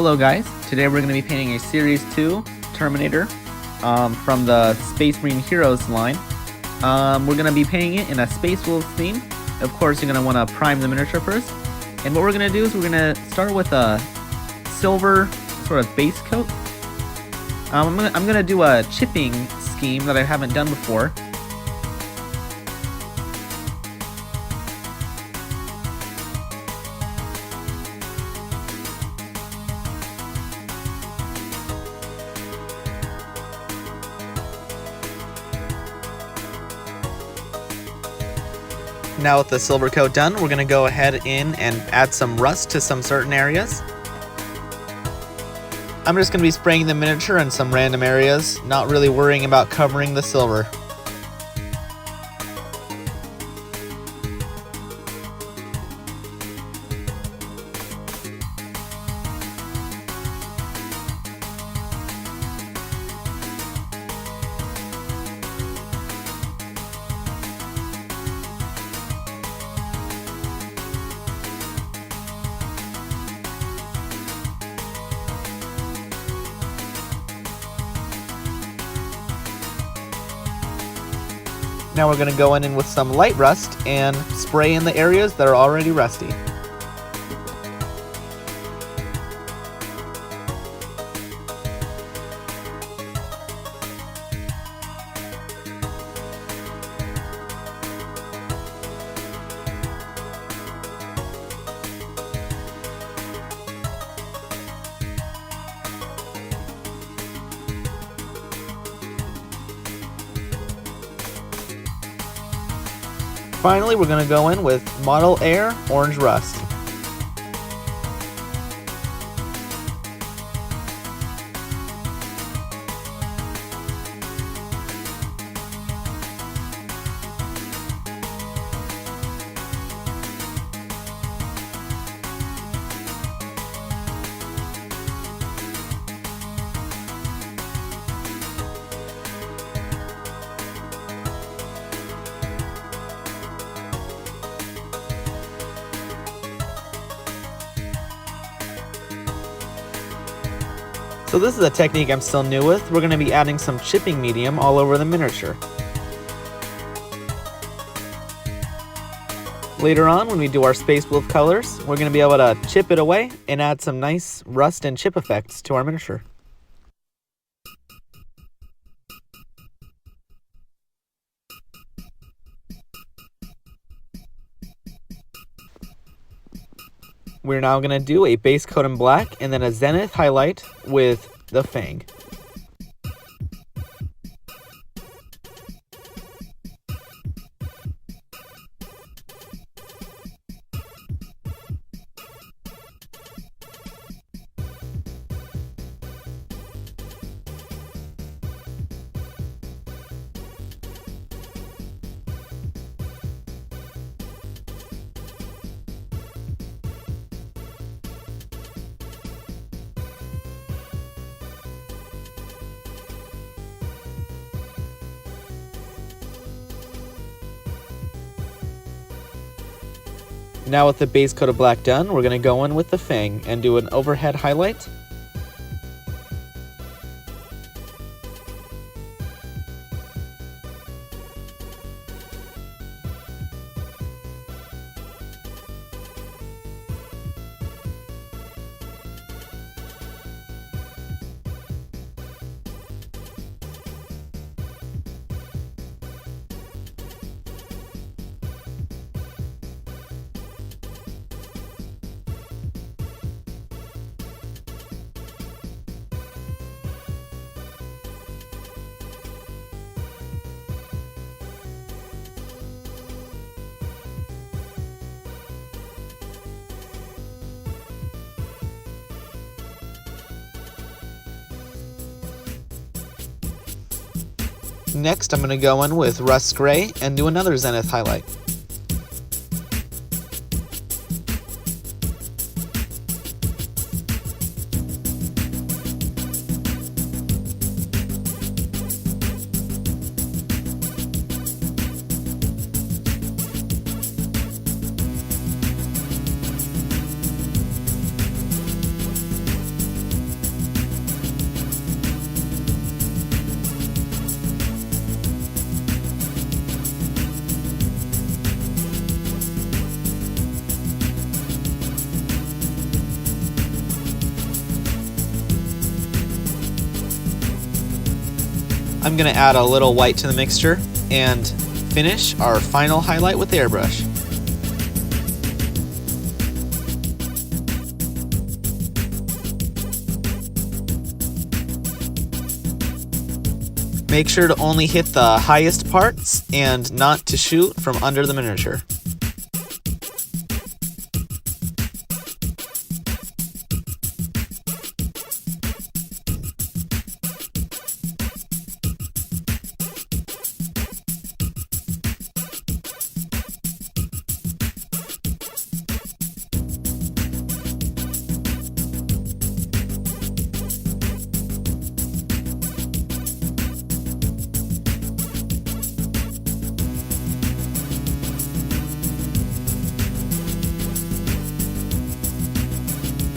Hello guys, today we're going to be painting a Series 2 Terminator from the Space Marine Heroes line. We're going to be painting it in a Space Wolf theme. Of course, you're going to want to prime the miniature first. And what we're going to do is we're going to start with a silver sort of base coat. I'm going to do a chipping scheme that I haven't done before. Now with the silver coat done, we're going to go ahead in and add some rust to some certain areas. I'm just going to be spraying the miniature in some random areas, not really worrying about covering the silver. Now we're going to go in with some light rust and spray in the areas that are already rusty. Finally, we're going to go in with Model Air Orange Rust. So this is a technique I'm still new with. We're going to be adding some chipping medium all over the miniature. Later on, when we do our Space Wolf colors, we're going to be able to chip it away and add some nice rust and chip effects to our miniature. We're now going to do a base coat in black and then a zenith highlight with the fang. Now with the base coat of black done, we're going to go in with the fang and do an overhead highlight. Next, I'm going to go in with Rust Gray and do another zenith highlight. I'm going to add a little white to the mixture and finish our final highlight with the airbrush. Make sure to only hit the highest parts and not to shoot from under the miniature.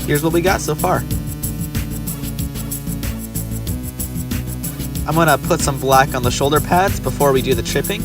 Here's what we got so far. I'm gonna put some black on the shoulder pads before we do the chipping.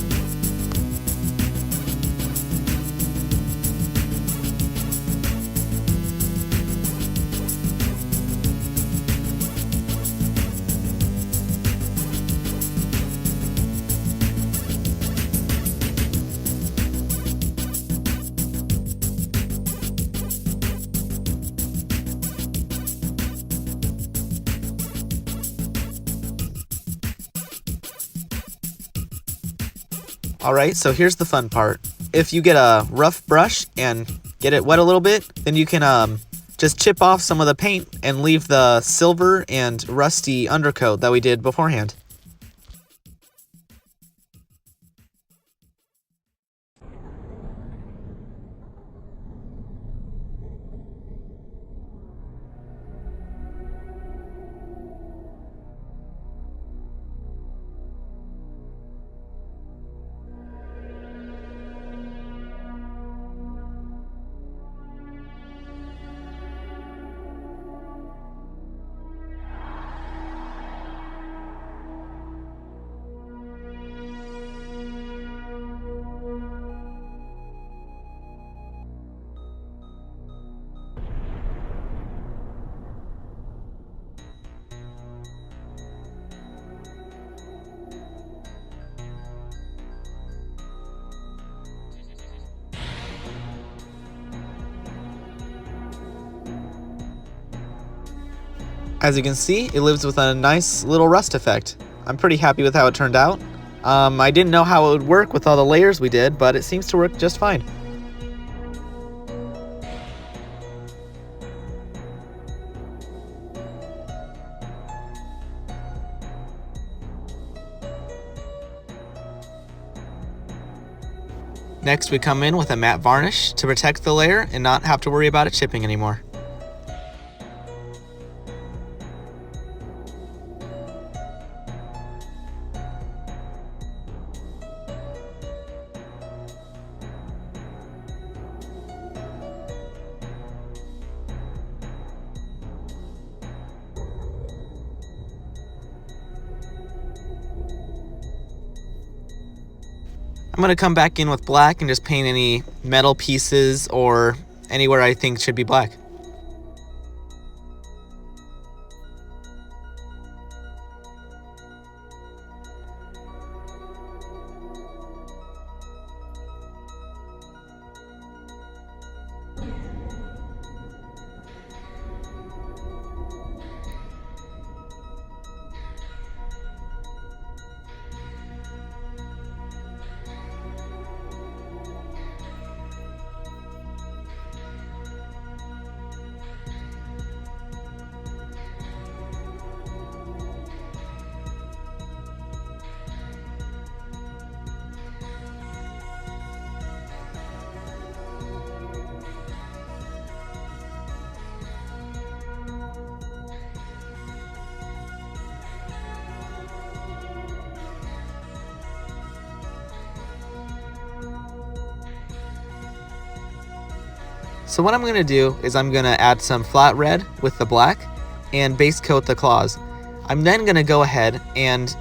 Alright, so here's the fun part. If you get a rough brush and get it wet a little bit, then you can just chip off some of the paint and leave the silver and rusty undercoat that we did beforehand. As you can see, it lives with a nice little rust effect. I'm pretty happy with how it turned out. I didn't know how it would work with all the layers we did, but it seems to work just fine. Next, we come in with a matte varnish to protect the layer and not have to worry about it chipping anymore. I'm going to come back in with black and just paint any metal pieces or anywhere I think should be black. So what I'm going to do is I'm going to add some flat red with the black and base coat the claws. I'm then going to go ahead and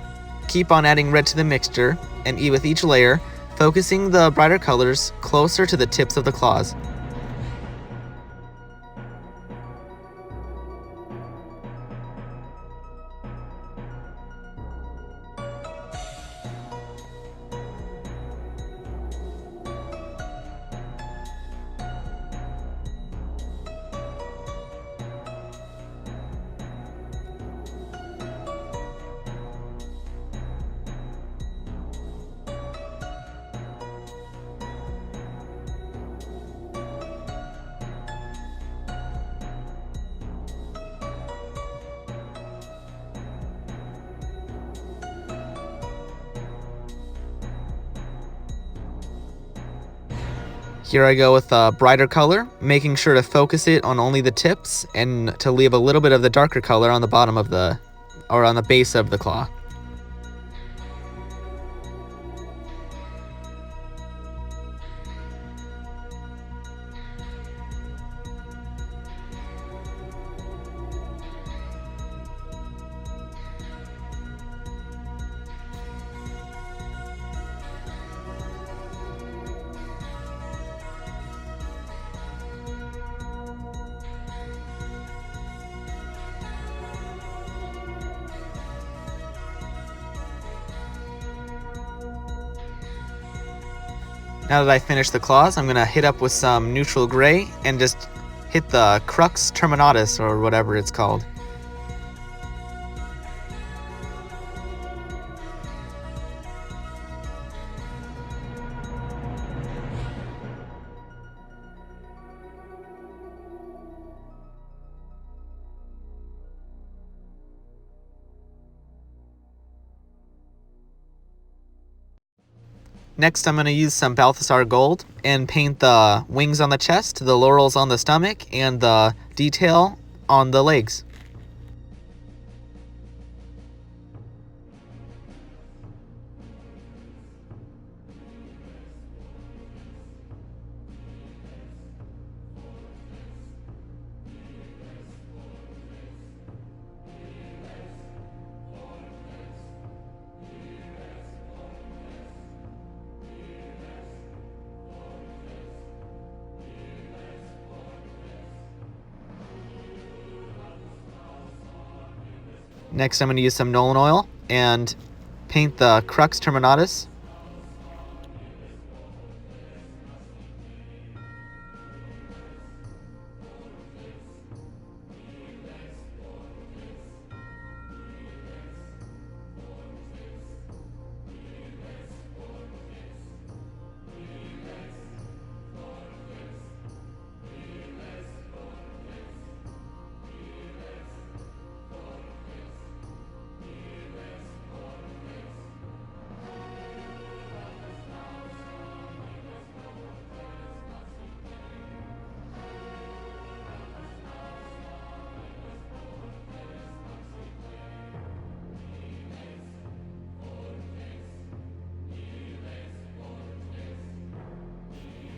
keep on adding red to the mixture and with each layer, focusing the brighter colors closer to the tips of the claws. Here I go with a brighter color, making sure to focus it on only the tips and to leave a little bit of the darker color on the bottom of or on the base of the claw. Now that I finished the claws, I'm going to hit up with some neutral gray and just hit the crux terminatus, or whatever it's called. Next, I'm going to use some Balthasar gold and paint the wings on the chest, the laurels on the stomach, and the detail on the legs. Next, I'm going to use some Nolan oil and paint the crux terminatus.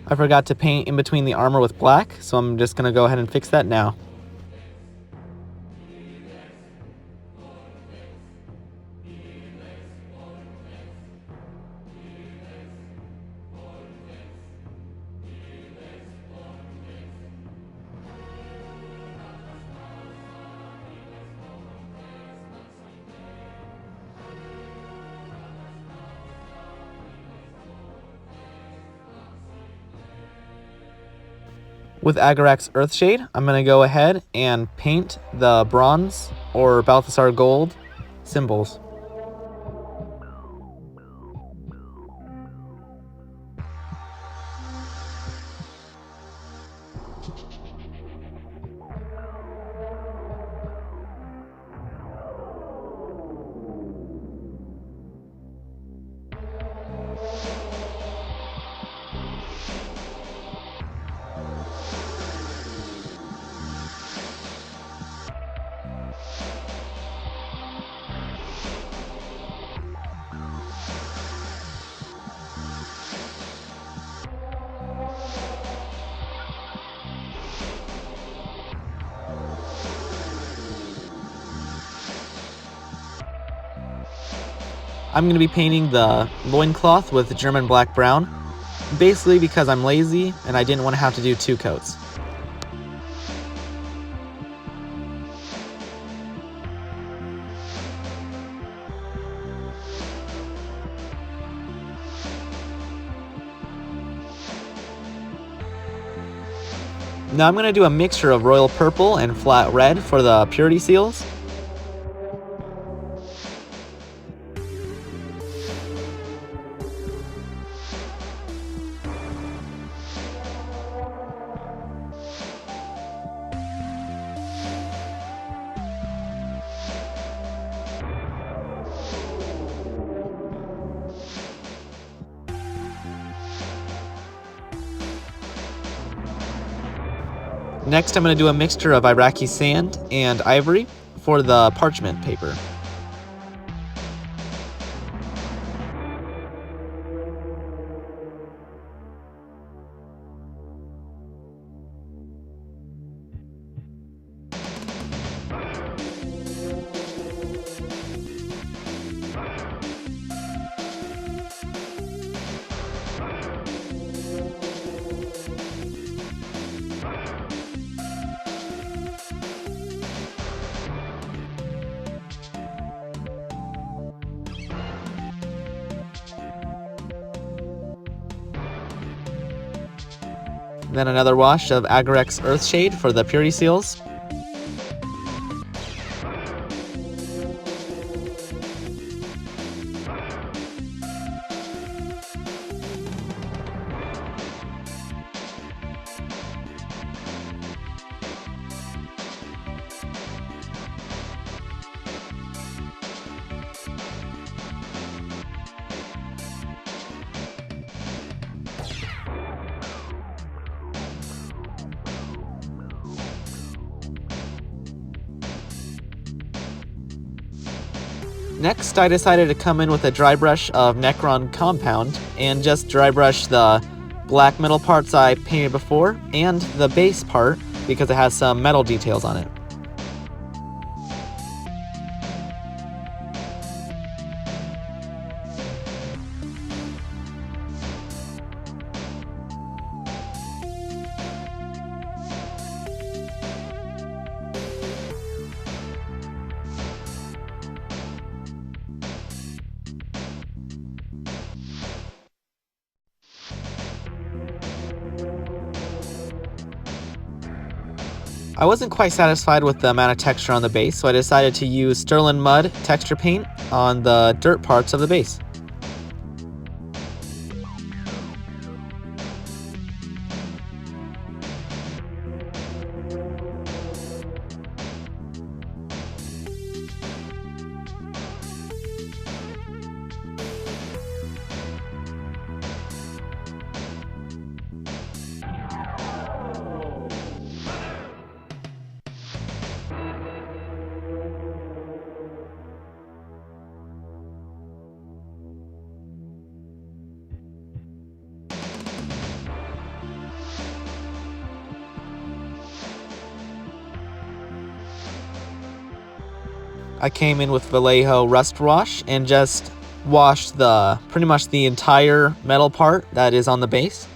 I forgot to paint in between the armor with black, so I'm just going to go ahead and fix that now. With Agarak's Earthshade, I'm going to go ahead and paint the bronze or Balthasar gold symbols. I'm going to be painting the loincloth with German black brown, basically because I'm lazy and I didn't want to have to do 2 coats. Now I'm going to do a mixture of royal purple and flat red for the purity seals. Next, I'm going to do a mixture of Iraqi sand and ivory for the parchment paper. Then another wash of Agarex Earthshade for the purity seals. Next, I decided to come in with a dry brush of Necron Compound and just dry brush the black metal parts I painted before and the base part because it has some metal details on it. I wasn't quite satisfied with the amount of texture on the base, so I decided to use Sterling Mud texture paint on the dirt parts of the base. I came in with Vallejo Rust Wash and just washed pretty much the entire metal part that is on the base.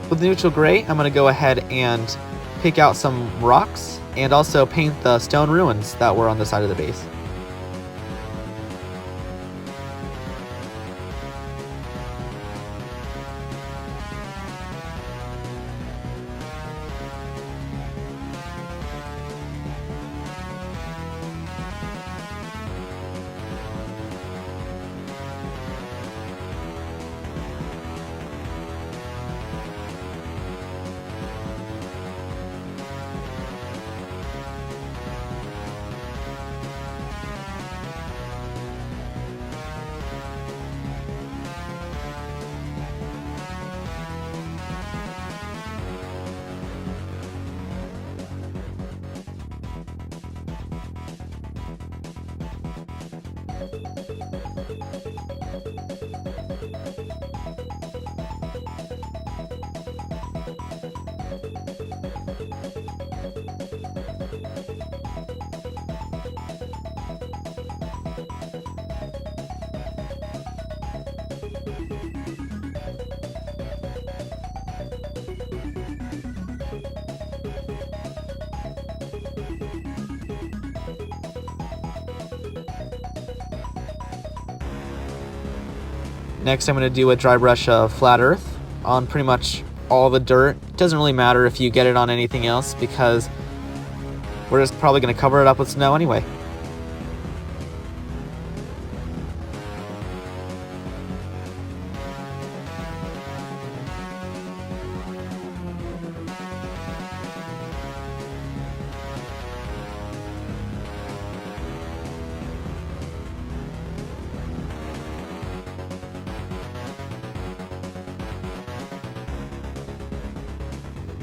With neutral gray, I'm going to go ahead and pick out some rocks and also paint the stone ruins that were on the side of the base. Next, I'm going to do a dry brush of Flat Earth on pretty much all the dirt. It doesn't really matter if you get it on anything else because we're just probably going to cover it up with snow anyway.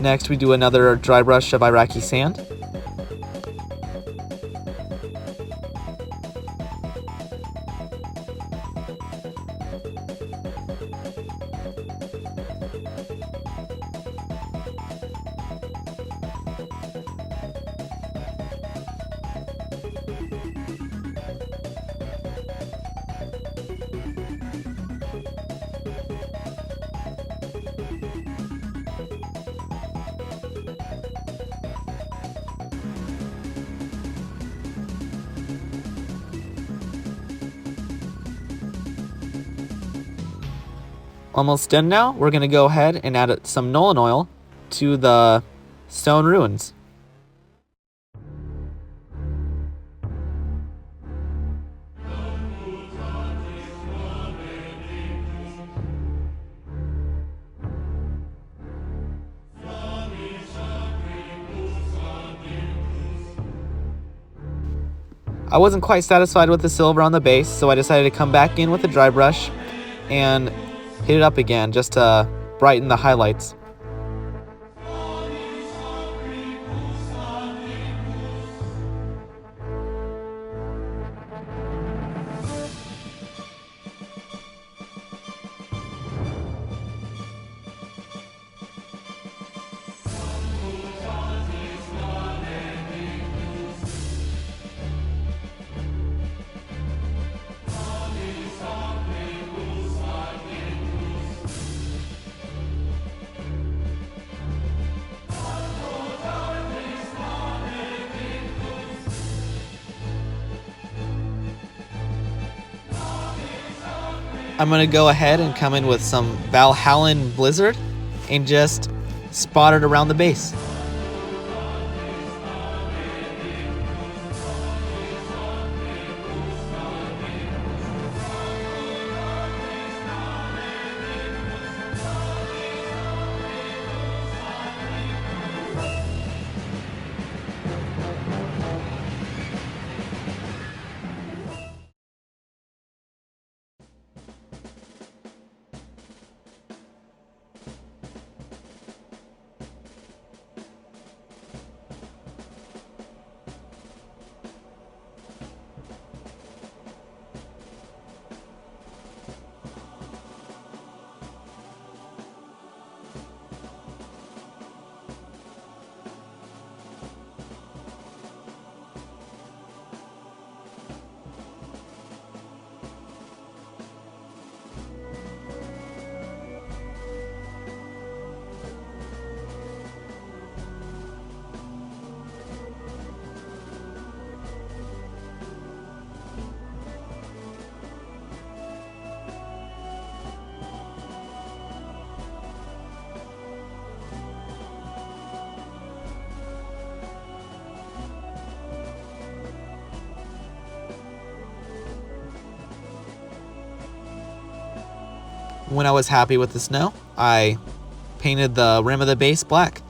Next, we do another dry brush of Iraqi sand. Almost done now. We're going to go ahead and add some Nolan oil to the stone ruins. I wasn't quite satisfied with the silver on the base, so I decided to come back in with a dry brush and hit it up again just to brighten the highlights. I'm going to go ahead and come in with some Valhallan Blizzard and just spot it around the base. When I was happy with the snow, I painted the rim of the base black.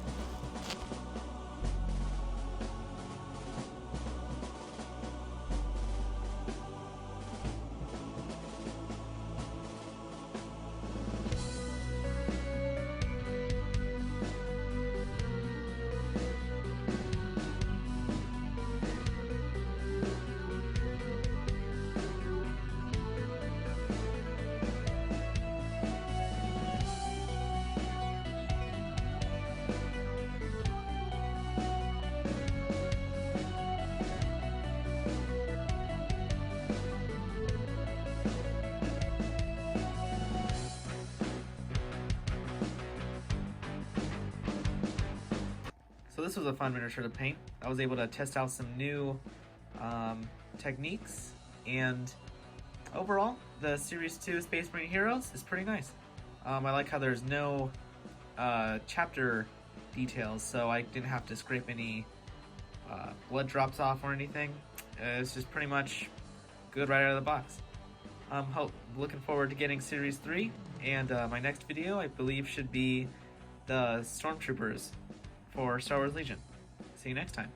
So this was a fun miniature to paint. I was able to test out some new techniques, and overall, the Series 2 Space Marine Heroes is pretty nice. I like how there's no chapter details, so I didn't have to scrape any blood drops off or anything. It's just pretty much good right out of the box. Looking forward to getting Series 3, and my next video, I believe, should be the Stormtroopers for Star Wars Legion. See you next time.